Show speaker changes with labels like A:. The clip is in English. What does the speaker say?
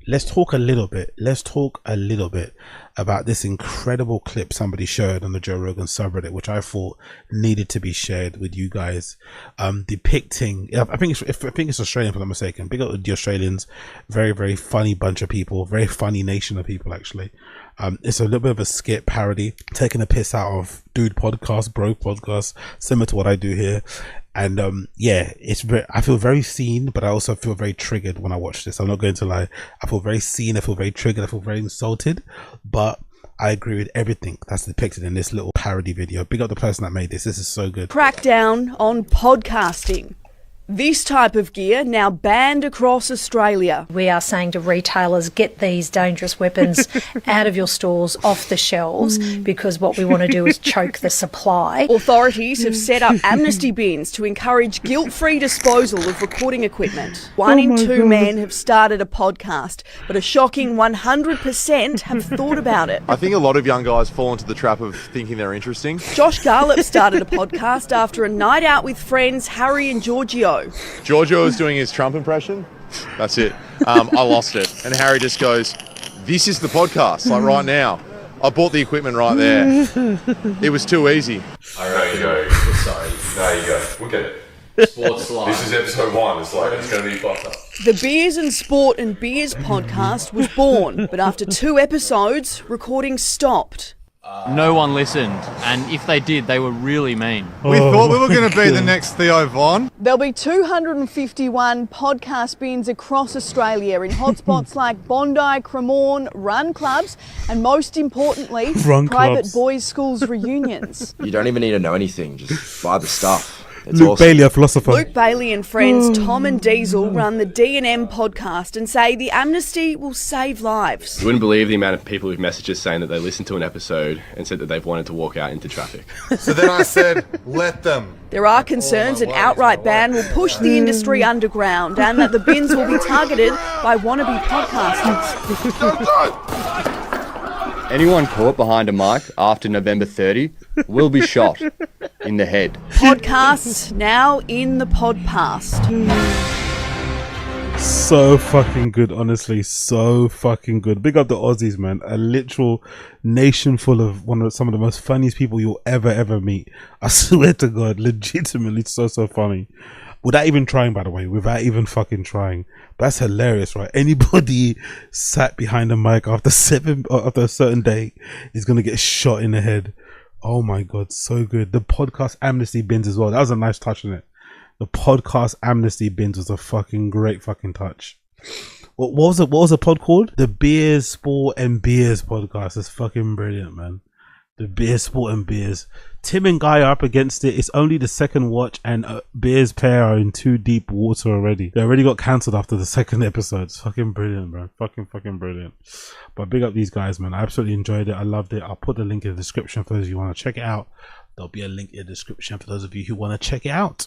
A: let's talk a little bit. Let's talk a little bit about this incredible clip somebody shared on the Joe Rogan subreddit, which I thought needed to be shared with you guys. Depicting, I think it's Australian, if I'm not mistaken. Big up the Australians, very, very funny bunch of people, very funny nation of people actually. It's a little bit of a skit parody, taking a piss out of dude podcast, bro podcast, similar to what I do here. And yeah, I feel very seen, but I also feel very triggered when I watch this. I'm not going to lie. I feel very seen, I feel very triggered, I feel very insulted, but I agree with everything that's depicted in this little parody video. Big up the person that made this. This is so good.
B: Crackdown on podcasting. This type of gear now banned across Australia.
C: We are saying to retailers, get these dangerous weapons out of your stores, off the shelves, because what we want to do is choke the supply.
B: Authorities have set up amnesty bins to encourage guilt-free disposal of recording equipment. One in two men have started a podcast, but a shocking 100% have thought about it.
D: I think a lot of young guys fall into the trap of thinking they're interesting.
B: Josh Garlop started a podcast after a night out with friends Harry and Giorgio.
D: Giorgio was doing his Trump impression. That's it. I lost it. And Harry just goes, this is the podcast, like right now. I bought the equipment right there. It was too easy.
E: There you go. Sorry. There you go. We'll get it. Sports Live. This is episode 1. It's like, it's going to be fucked up.
B: The Beers and Sport and Beers podcast was born, but after 2 episodes, recording stopped.
F: No one listened, and if they did, they were really mean.
D: We thought we were going to be the next Theo Von.
B: There'll be 251 podcast bins across Australia in hotspots like Bondi, Cremorne, run clubs, and most importantly, private boys' schools reunions.
G: You don't even need to know anything, just buy the stuff. It's
A: Luke
G: awesome.
A: Bailey, a philosopher.
B: Luke Bailey and friends Tom and Diesel run the D&M podcast and say the amnesty will save lives.
H: You wouldn't believe the amount of people who've messaged us saying that they listened to an episode and said that they've wanted to walk out into traffic.
D: So then I said, let them.
B: There are concerns an outright ban will push the industry underground and that the bins will be targeted by wannabe podcasters.
H: Anyone caught behind a mic after November 30 will be shot in the head.
B: Podcasts now in the podpast.
A: So fucking good, honestly, so fucking good. Big up the Aussies, man. A literal nation full of some of the most funniest people you'll ever meet. I swear to God, legitimately so funny. Without even trying, by the way, without even fucking trying. That's hilarious, right? Anybody sat behind a mic after a certain day is gonna get shot in the head. Oh my God, so good. The podcast amnesty bins as well. That was a nice touch on it. The podcast amnesty bins was a fucking great fucking touch. What was the pod called? The Beers, Sport and Beers podcast. It's fucking brilliant, man. The Beers, Sport and Beers. Tim and Guy are up against it. It's only the second watch and Beers pair are in too deep water already. They already got cancelled after the second episode. It's fucking brilliant, bro. Fucking brilliant. But big up these guys, man. I absolutely enjoyed it. I loved it. I'll put the link in the description for those of you who want to check it out. There'll be a link in the description for those of you who want to check it out.